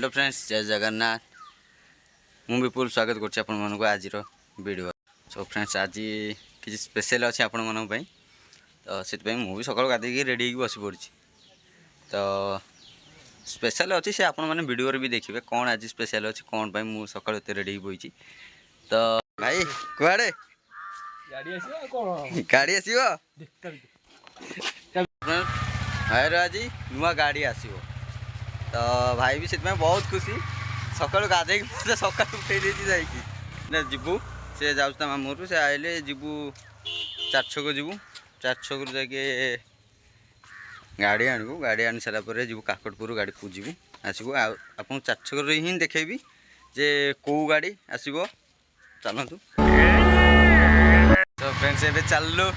Hello friends, जय जगन्नाथ। मुझे विपुल स्वागत करूँ आज वीडियो। सो फ्रेंड्स, आज किसी स्पेशल अच्छे आपण मन तो से मुझे सकाल गाधे रेडी बस पड़ी। तो स्पेशल अच्छी से आपण मैंने वीडियो भी देखिए कौन आज स्पेशल अच्छी कौन पाई मुझे सकाल रेडी बही। तो भाई कुआड़े गाड़ी आसो भाई आज नुआ गाड़ी आसो। तो भाई भी से बहुत खुशी सकाल गाधे सकाल उठे जीवु से जाऊँ मामू से आइले जीवु चार छक जीवु चार छक जाके गाड़ी आणबू गाड़ी आनी सारापर जीवु काकटपुर गाड़ी पूजबू आसबू आप चार छक ही देखेबी जे कौ गाड़ी आसब चलतु। तो फ्रेंड्स ए चलू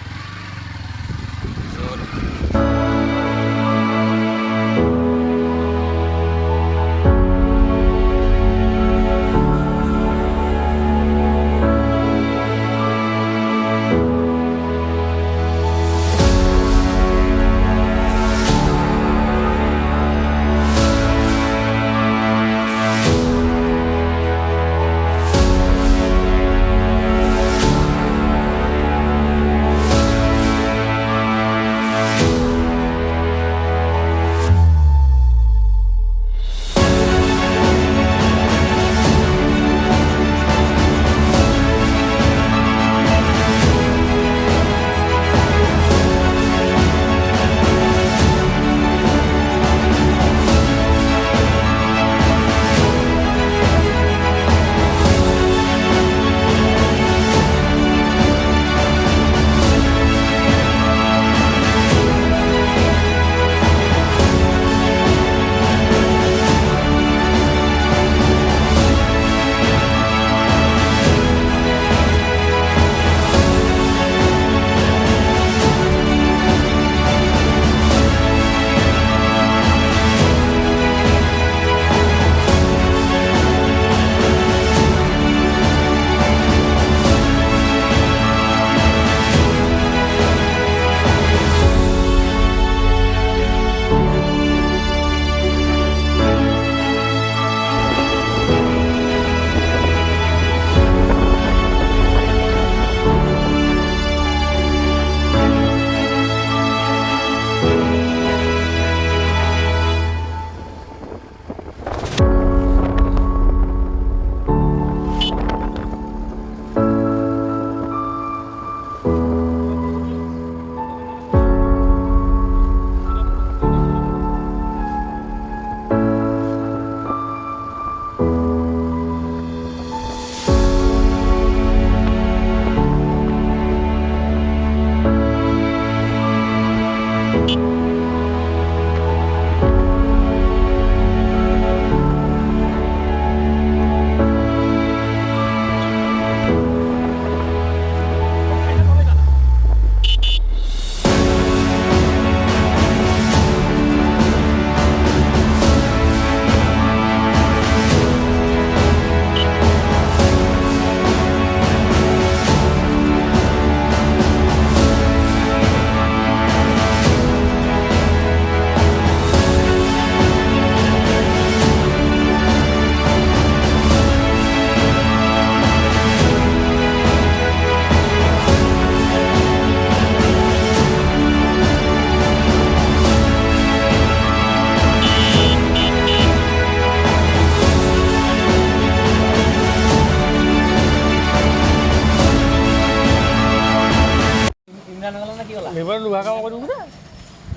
Lebar luar kau kau dulu dah.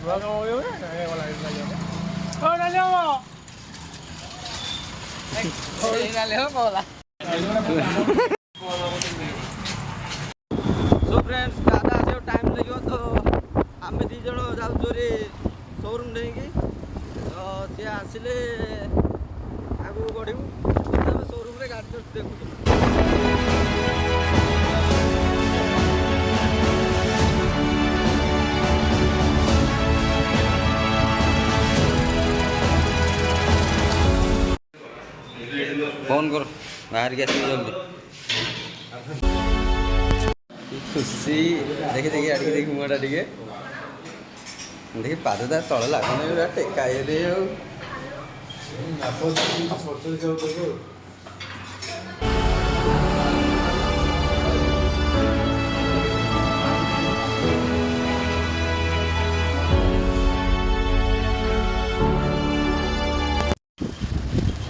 Luar kau kau dah. Saya kalau lagi lagi. Oh dah lewat. Oh dah lewat kau lah. So friends दादा आज टाइम लगे तो आम दी जन जाऊँ शोरूम नहीं कि तो सी आसिले आगू बढ़ू शोरूम रे गाड़ी जस्ट देखु। फोन कर बाहर के आसिए जल्दी। खुशी देखी देखी आड़े देखी मुँहटा टे देखी पाद तार तल लगुन टेका तो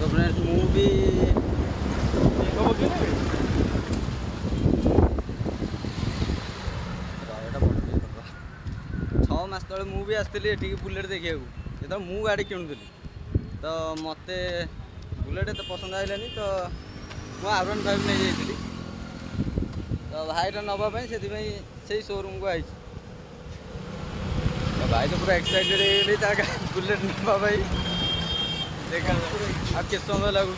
फ्रेंड्स ମୁଁ ବି छः मास तले ମୁଁ भी आसती एटिक बुलेट देखा जो मु गाड़ी किणुली तो मत बुलेट तो पसंद आइलानी तो मुझे R15 नहीं जाइली तो भाईर नापी से शोरूम को आई तो भाई तो पूरा एक्साइटेड बुलेट नापी देखा आ के समय लगुच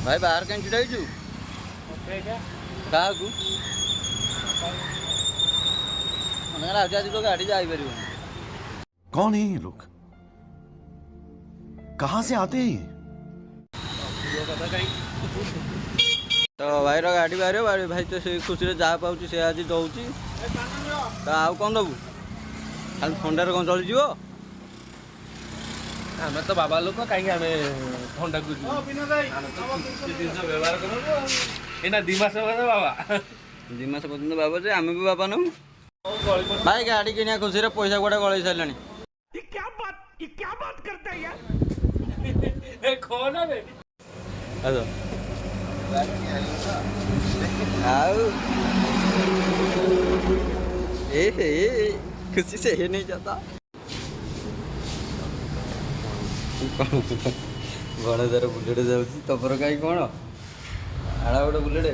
भाई बाहर कहीं छिड़ा क्या आज तो गाड़ी जापर कौन है ये लोग कहाँ से आते हैं ये? तो भाई गाड़ी बाहर भाई तो से खुशी से जहाँ पाँच से आज दौर तो आउ कौन दबू खाली थंडार कौन चली जीव आम तो बाबा लोक कहीं आम थंडा को व्यवहार कर दी मास बाबा 2 मास पर्यटन बाबा जे आम भी बाबा नौ भाई गाड़ी किनिया खुशी रे पैसा गुड़ा गलई सारे क्या बात करता है यार कौन है आओ ए खुशी से ये नहीं जाता बड़ा तार बुलेट जाऊँगी तपर कहीं कौन आड़ा गोटे बुलेट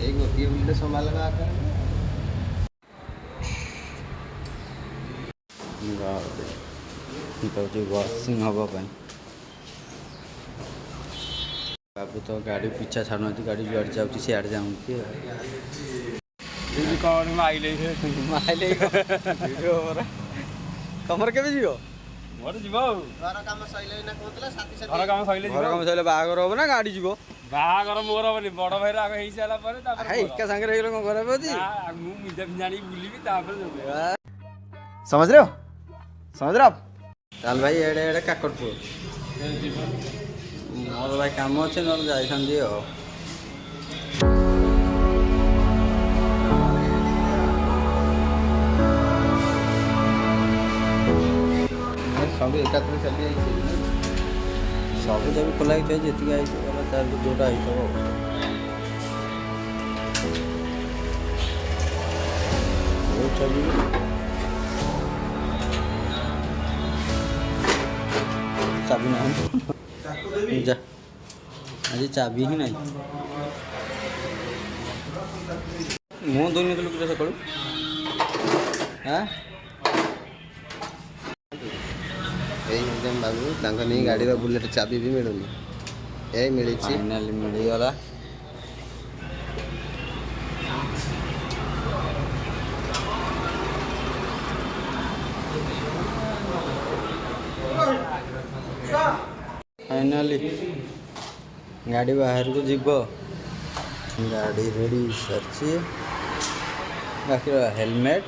ये गोटे बुलेट संभाल वॉशिंग हाँपाई बाबू तो गाड़ी पीछा छाड़ू गाड़ी जुआड़ जाऊँगी सियाड़े जाऊँगी तमर के जीव घर काम सैले बाहागर हम ना गाड़ी जीव बाहागर मोर हेनी बड़ भाई आगे हो सारा एका सागर घर पे जानी बुलबी समझ रहे हो आप चल भाई एडे एडे काकड़पुर मोर भाई काम अच्छे ना जाई सब एक चली सब जब खोला जी आई जोटा चली चाबी ना जा आज चाबी ही नहीं मुँह धोनी तो लोग सकालू हाँ बाबू नहीं गाड़ी बुलेट चाबी भी मिलूनी ए मिली फाइनाली मिलगला फाइनाली गाड़ी बाहर को जीव गाड़ी रेडी सर बाकी हेलमेट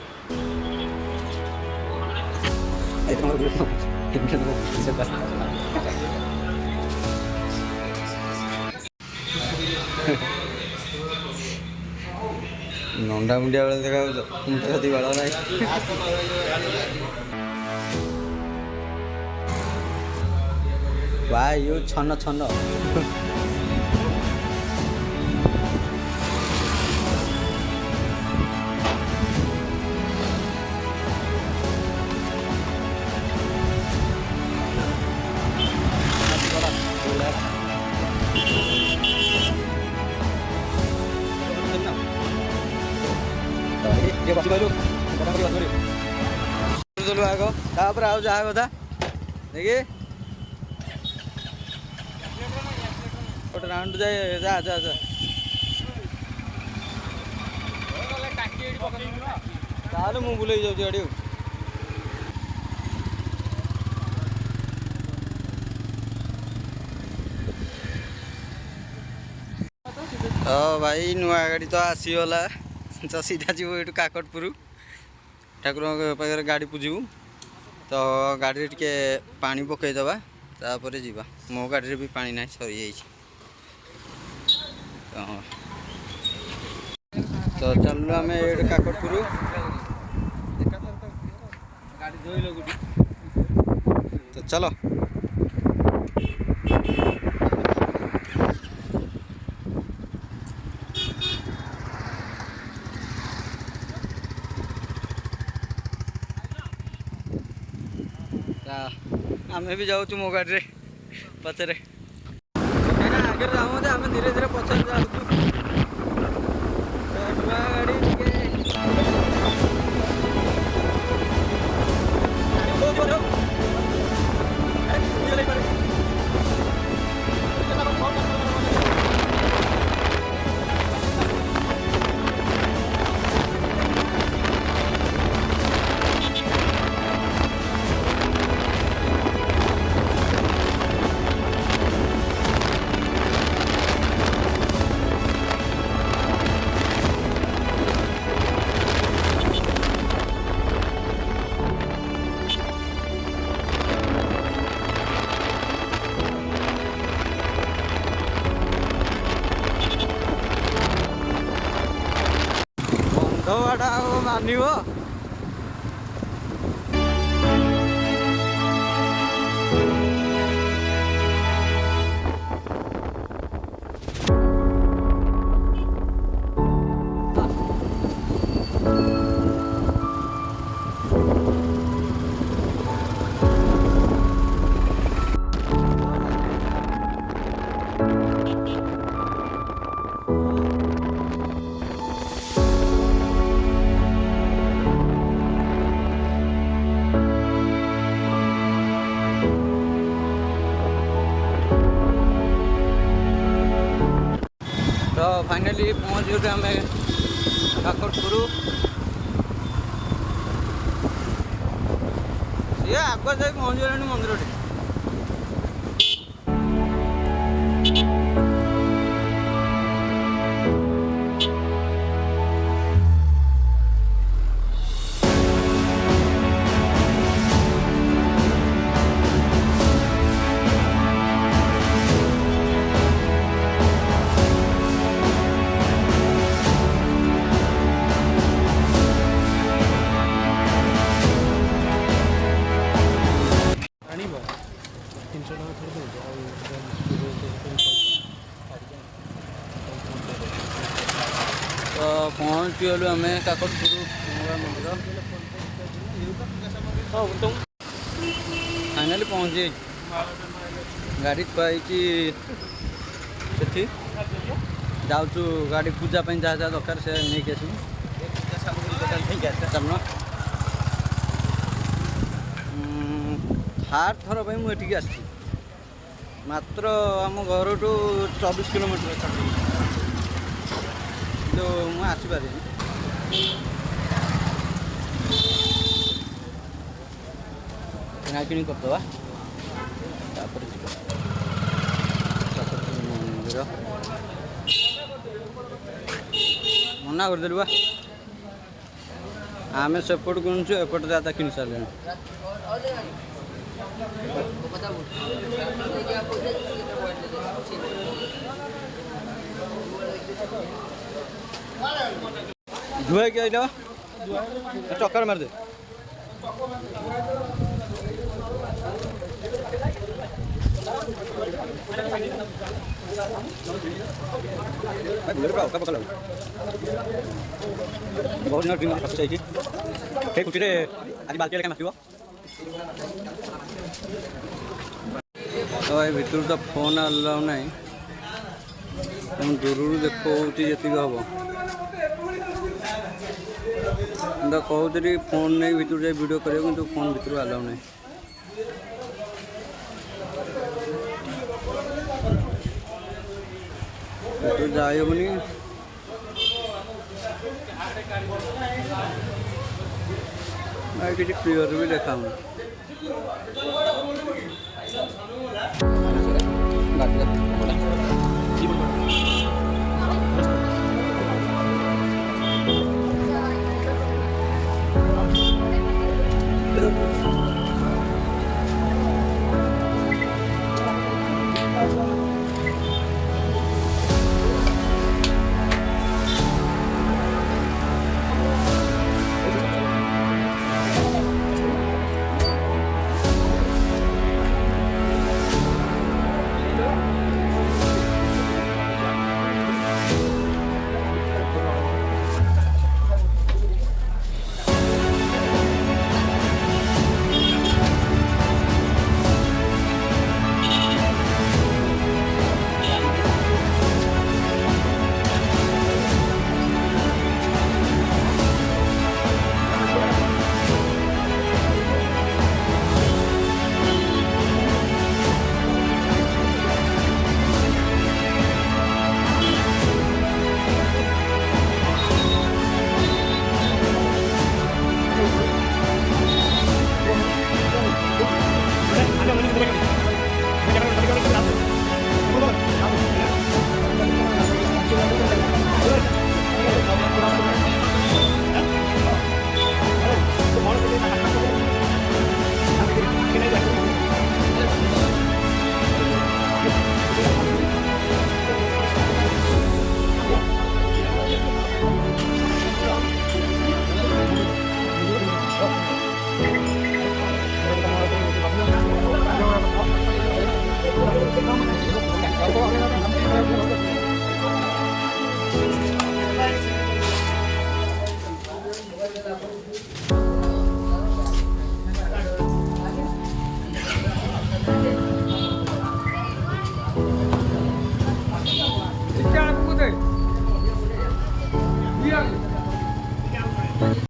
नंडा मुंडिया बेले देखा मुझे बाड़ा ना भाई यो छन छन आग तापर आउ जहा कथा देखिए गोटे राउंड जाए जा जा जा ताले मु बुले जाऊँ गाड़ी तो भाई नुआ गाड़ी तो आसीगला तो सीधा जीव ये काकटपुर ठाकुर पाखे गाड़ी पूजू तो गाड़ी टे पानी पकईदबा तापर जीवा मो गाड़ी भी पानी ना सरी तो चलू आम ये काकटपुर तो चलो आम भी जाऊँ मो गाड़ी पचरे आगे जाऊँ आम धीरे धीरे पचर जाऊँ गाड़ी बंधवाड़ा मानिव तो फाइनली पहुँच गए आम काकटपुर सी आग जा पहुँच गले मंदिर टे तो पहुँच गलु आम काकटपुर मंदिर फाइनाली पहुँचे गाड़ी थी से जाऊँ गाड़ी पूजा जहाँ जहाँ दरकार से नहीं आसू चलना हार थर मुझे आसी मात्र आम घर टू 24 किलोमीटर तो मुझे आसपारे किणाकिणी करदे मंदिर मना करदेलु बा आम सेपट किणुचु एपट दादा किଣି सारे धुआ क्या आइला चक्कर मार दे बहुत दिन ड्रिंक सब चाहिए फेक उठी आज बाल्टी लेके मासिबो तो भाई भितर तो फोन अलाउ नहीं दूर देखो जी हम तो कहते फोन नहीं भितर जाए वीडियो कर फोन भितर अलाउ नहीं तो जाइबनी किसी क्लियर भी देखा ଦିଅ